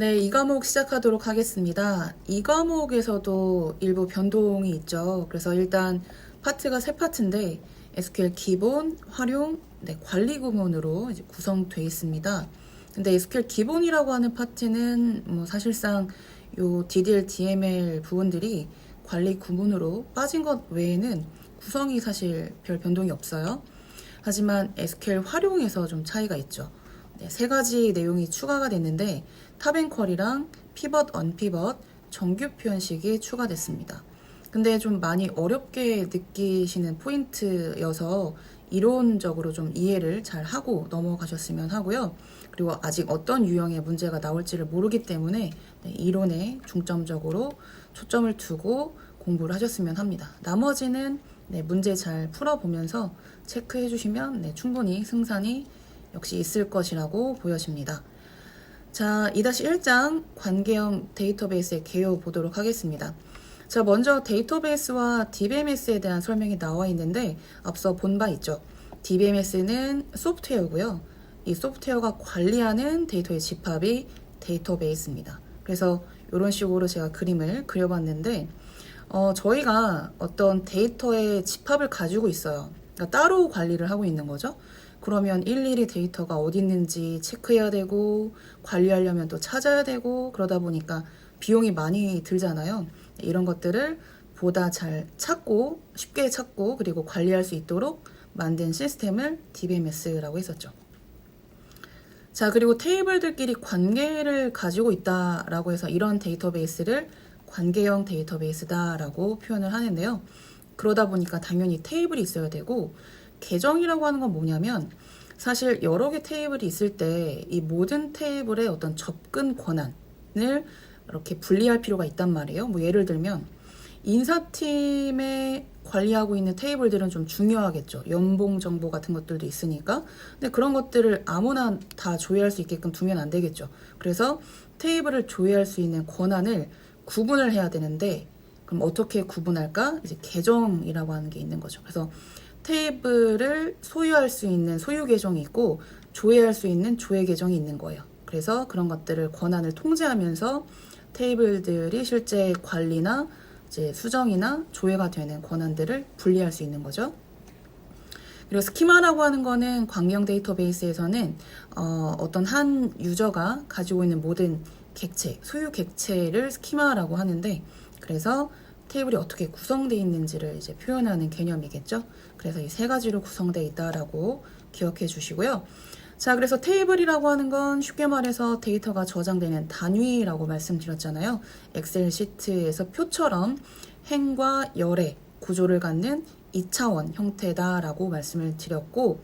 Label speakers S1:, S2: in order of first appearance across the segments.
S1: 네, 이 과목 시작하도록 하겠습니다. 이 과목에서도 일부 변동이 있죠. 그래서 일단 파트가 세 파트인데 SQL 기본, 활용, 관리 구문으로 이제 구성되어 있습니다. 근데 SQL 기본이라고 하는 파트는 사실상 요 DDL, DML 부분들이 관리 구문으로 빠진 것 외에는 구성이 사실 별 변동이 없어요. 하지만 SQL 활용에서 좀 차이가 있죠. 세 가지 내용이 추가가 됐는데 탑앤쿼리랑 피벗, 언피벗, 정규 표현식이 추가됐습니다. 근데 좀 많이 어렵게 느끼시는 포인트여서 이론적으로 좀 이해를 잘 하고 넘어가셨으면 하고요. 그리고 아직 어떤 유형의 문제가 나올지를 모르기 때문에 이론에 중점적으로 초점을 두고 공부를 하셨으면 합니다. 나머지는 문제 잘 풀어보면서 체크해 주시면 충분히 승산이 역시 있을 것이라고 보여집니다. 자, 2-1장 관계형 데이터베이스의 개요 보도록 하겠습니다. 자, 먼저 데이터베이스와 DBMS에 대한 설명이 나와 있는데 앞서 본 바 있죠. DBMS는 소프트웨어고요. 이 소프트웨어가 관리하는 데이터의 집합이 데이터베이스입니다. 그래서 이런 식으로 제가 그림을 그려봤는데 저희가 어떤 데이터의 집합을 가지고 있어요. 그러니까 따로 관리를 하고 있는 거죠. 그러면 일일이 데이터가 어디 있는지 체크해야 되고 관리하려면 또 찾아야 되고 그러다 보니까 비용이 많이 들잖아요. 이런 것들을 보다 잘 찾고 쉽게 찾고 그리고 관리할 수 있도록 만든 시스템을 DBMS라고 했었죠. 자, 그리고 테이블들끼리 관계를 가지고 있다라고 해서 이런 데이터베이스를 관계형 데이터베이스다라고 표현을 하는데요. 그러다 보니까 당연히 테이블이 있어야 되고 계정이라고 하는 건 뭐냐면 사실 여러 개 테이블이 있을 때 이 모든 테이블의 어떤 접근 권한을 이렇게 분리할 필요가 있단 말이에요. 예를 들면 인사팀에 관리하고 있는 테이블들은 좀 중요하겠죠. 연봉 정보 같은 것들도 있으니까. 근데 그런 것들을 아무나 다 조회할 수 있게끔 두면 안 되겠죠. 그래서 테이블을 조회할 수 있는 권한을 구분을 해야 되는데 그럼 어떻게 구분할까? 이제 계정이라고 하는 게 있는 거죠. 그래서 테이블을 소유할 수 있는 소유 계정이 있고 조회할 수 있는 조회 계정이 있는 거예요. 그래서 그런 것들을 권한을 통제하면서 테이블들이 실제 관리나 이제 수정이나 조회가 되는 권한들을 분리할 수 있는 거죠. 그리고 스키마라고 하는 거는 관계형 데이터베이스에서는 어떤 한 유저가 가지고 있는 모든 객체, 소유 객체를 스키마라고 하는데 그래서 테이블이 어떻게 구성되어 있는지를 이제 표현하는 개념이겠죠. 그래서 이 세 가지로 구성되어 있다라고 기억해 주시고요. 자, 그래서 테이블이라고 하는 건 쉽게 말해서 데이터가 저장되는 단위라고 말씀드렸잖아요. 엑셀 시트에서 표처럼 행과 열의 구조를 갖는 2차원 형태다라고 말씀을 드렸고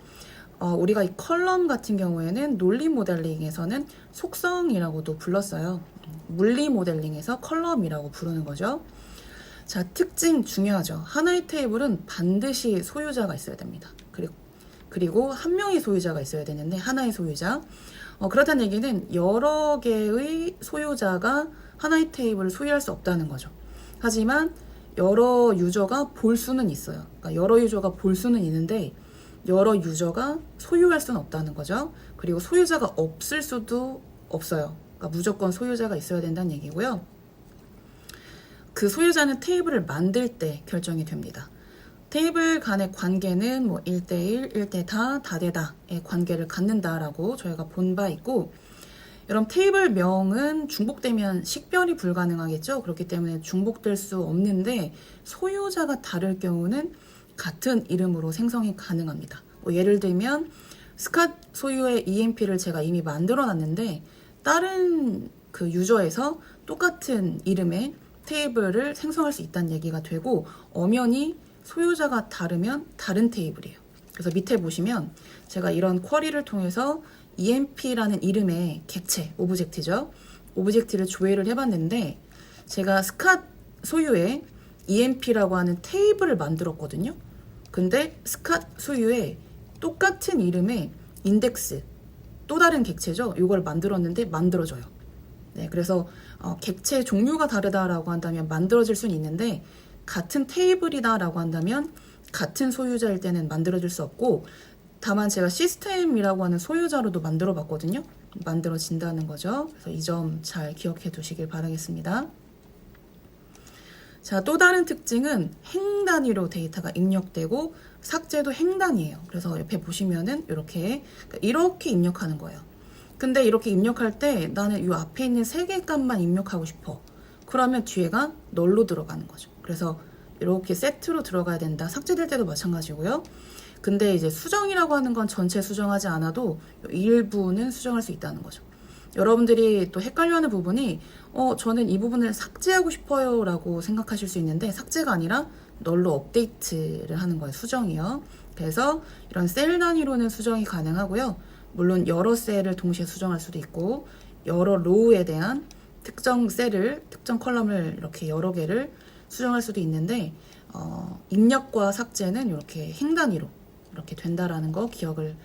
S1: 우리가 이 컬럼 같은 경우에는 논리 모델링에서는 속성이라고도 불렀어요. 물리 모델링에서 컬럼이라고 부르는 거죠. 자, 특징 중요하죠. 하나의 테이블은 반드시 소유자가 있어야 됩니다. 그리고 한 명의 소유자가 있어야 되는데 하나의 소유자. 그렇다는 얘기는 여러 개의 소유자가 하나의 테이블을 소유할 수 없다는 거죠. 하지만 여러 유저가 볼 수는 있어요. 그러니까 여러 유저가 볼 수는 있는데 여러 유저가 소유할 수는 없다는 거죠. 그리고 소유자가 없을 수도 없어요. 그러니까 무조건 소유자가 있어야 된다는 얘기고요. 그 소유자는 테이블을 만들 때 결정이 됩니다. 테이블 간의 관계는 1대1, 1대 다대다의 관계를 갖는다라고 저희가 본 바 있고 여러분 테이블 명은 중복되면 식별이 불가능하겠죠. 그렇기 때문에 중복될 수 없는데 소유자가 다를 경우는 같은 이름으로 생성이 가능합니다. 예를 들면 스캇 소유의 EMP를 제가 이미 만들어 놨는데 다른 그 유저에서 똑같은 이름의 테이블을 생성할 수 있다는 얘기가 되고 엄연히 소유자가 다르면 다른 테이블이에요. 그래서 밑에 보시면 제가 이런 쿼리를 통해서 EMP라는 이름의 객체, 오브젝트죠. 오브젝트를 조회를 해봤는데 제가 스캇 소유의 EMP라고 하는 테이블을 만들었거든요. 근데 스캇 소유의 똑같은 이름의 인덱스, 또 다른 객체죠. 이걸 만들었는데 만들어져요. 네, 그래서 객체 종류가 다르다라고 한다면 만들어질 수는 있는데 같은 테이블이다라고 한다면 같은 소유자일 때는 만들어질 수 없고 다만 제가 시스템이라고 하는 소유자로도 만들어 봤거든요. 만들어진다는 거죠. 그래서 이 점 잘 기억해 두시길 바라겠습니다. 자, 또 다른 특징은 행 단위로 데이터가 입력되고 삭제도 행 단위예요. 그래서 옆에 보시면은 이렇게 입력하는 거예요. 근데 이렇게 입력할 때 나는 이 앞에 있는 3개 값만 입력하고 싶어. 그러면 뒤에가 널로 들어가는 거죠. 그래서 이렇게 세트로 들어가야 된다. 삭제될 때도 마찬가지고요. 근데 이제 수정이라고 하는 건 전체 수정하지 않아도 일부는 수정할 수 있다는 거죠. 여러분들이 또 헷갈려하는 부분이 저는 이 부분을 삭제하고 싶어요 라고 생각하실 수 있는데 삭제가 아니라 널로 업데이트를 하는 거예요. 수정이요. 그래서 이런 셀 단위로는 수정이 가능하고요. 물론 여러 셀을 동시에 수정할 수도 있고 여러 로우에 대한 특정 셀을 특정 컬럼을 이렇게 여러 개를 수정할 수도 있는데 입력과 삭제는 이렇게 행 단위로 이렇게 된다라는 거 기억을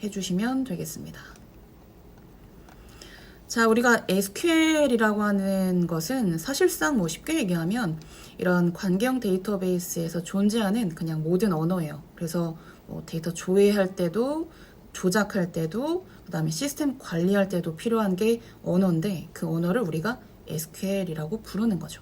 S1: 해주시면 되겠습니다. 자, 우리가 SQL이라고 하는 것은 사실상 뭐 쉽게 얘기하면 이런 관계형 데이터베이스에서 존재하는 그냥 모든 언어예요. 그래서 뭐 데이터 조회할 때도 조작할 때도 그다음에 시스템 관리할 때도 필요한 게 언어인데 그 언어를 우리가 SQL이라고 부르는 거죠.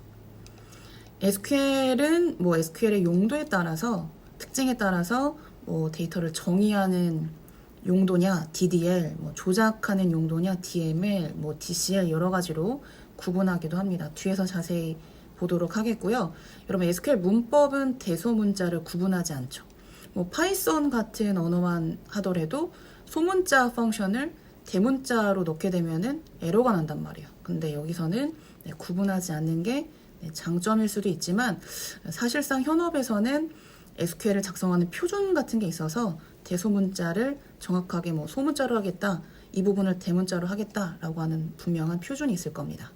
S1: SQL은 뭐 SQL의 용도에 따라서 특징에 따라서 뭐 데이터를 정의하는 용도냐, DDL, 뭐 조작하는 용도냐, DML, 뭐 DCL 여러 가지로 구분하기도 합니다. 뒤에서 자세히 보도록 하겠고요. 여러분 SQL 문법은 대소문자를 구분하지 않죠. 뭐 파이썬 같은 언어만 하더라도 소문자 펑션을 대문자로 넣게 되면은 에러가 난단 말이에요. 근데 여기서는 구분하지 않는 게 장점일 수도 있지만 사실상 현업에서는 SQL을 작성하는 표준 같은 게 있어서 대소문자를 정확하게 뭐 소문자로 하겠다, 이 부분을 대문자로 하겠다라고 하는 분명한 표준이 있을 겁니다.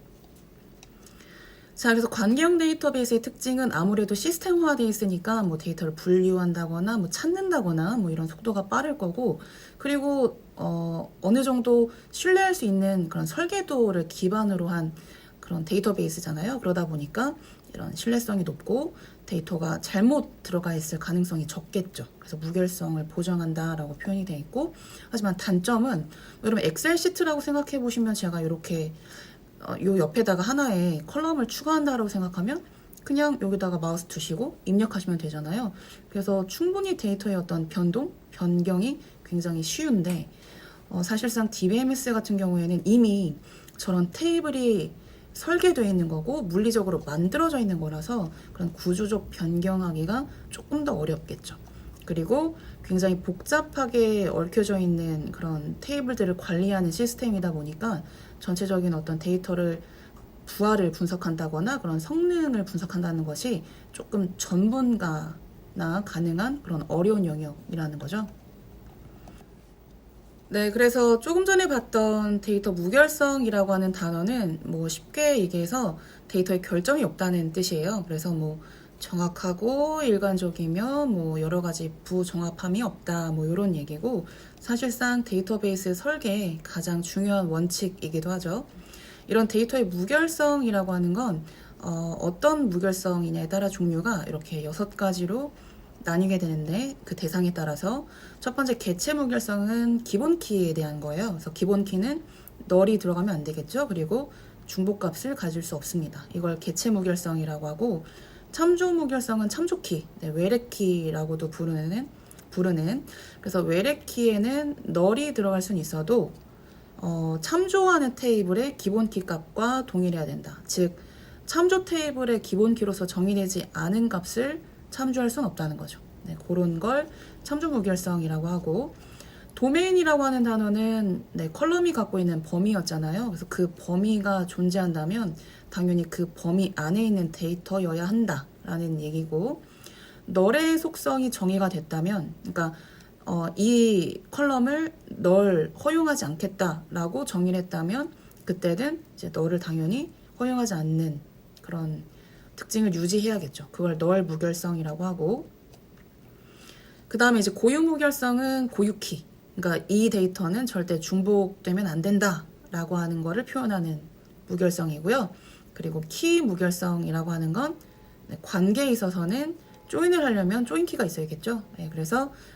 S1: 자, 그래서 관계형 데이터베이스의 특징은 아무래도 시스템화되어 있으니까 뭐 데이터를 분류한다거나 뭐 찾는다거나 뭐 이런 속도가 빠를 거고, 그리고 어느 정도 신뢰할 수 있는 그런 설계도를 기반으로 한 그런 데이터베이스잖아요. 그러다 보니까 이런 신뢰성이 높고 데이터가 잘못 들어가 있을 가능성이 적겠죠. 그래서 무결성을 보장한다라고 표현이 되어 있고, 하지만 단점은 여러분 엑셀 시트라고 생각해 보시면 제가 이렇게 요 옆에다가 하나의 컬럼을 추가한다라고 생각하면 그냥 여기다가 마우스 두시고 입력하시면 되잖아요. 그래서 충분히 데이터의 어떤 변경이 굉장히 쉬운데 사실상 DBMS 같은 경우에는 이미 저런 테이블이 설계되어 있는 거고 물리적으로 만들어져 있는 거라서 그런 구조적 변경하기가 조금 더 어렵겠죠. 그리고 굉장히 복잡하게 얽혀져 있는 그런 테이블들을 관리하는 시스템이다 보니까 전체적인 어떤 데이터를 부하를 분석한다거나 그런 성능을 분석한다는 것이 조금 전문가나 가능한 그런 어려운 영역이라는 거죠. 네, 그래서 조금 전에 봤던 데이터 무결성이라고 하는 단어는 뭐 쉽게 얘기해서 데이터에 결점이 없다는 뜻이에요. 그래서 뭐 정확하고 일관적이며 뭐 여러 가지 부정합함이 없다 뭐 이런 얘기고, 사실상 데이터베이스 설계의 가장 중요한 원칙이기도 하죠. 이런 데이터의 무결성이라고 하는 건 어떤 무결성이냐에 따라 종류가 이렇게 6가지로 나뉘게 되는데 그 대상에 따라서 첫 번째 개체 무결성은 기본 키에 대한 거예요. 그래서 기본 키는 널이 들어가면 안 되겠죠. 그리고 중복값을 가질 수 없습니다. 이걸 개체 무결성이라고 하고, 참조 무결성은 참조키, 외래키라고도 부르는 그래서 외래키에는 널이 들어갈 수는 있어도 참조하는 테이블의 기본 키 값과 동일해야 된다. 즉 참조 테이블의 기본 키로서 정의되지 않은 값을 참조할 수는 없다는 거죠. 네, 그런 걸 참조 무결성이라고 하고, 도메인이라고 하는 단어는 컬럼이 갖고 있는 범위였잖아요. 그래서 그 범위가 존재한다면 당연히 그 범위 안에 있는 데이터여야 한다라는 얘기고, 널의 속성이 정의가 됐다면, 그러니까 이 컬럼을 널 허용하지 않겠다라고 정의를 했다면 그때는 이제 널을 당연히 허용하지 않는 그런 특징을 유지해야겠죠. 그걸 널 무결성이라고 하고, 그 다음에 이제 고유 무결성은 고유키, 그러니까 이 데이터는 절대 중복되면 안 된다라고 하는 거를 표현하는 무결성이고요. 그리고 키 무결성이라고 하는 건 관계에 있어서는 조인을 하려면 조인 키가 있어야겠죠. 네, 그래서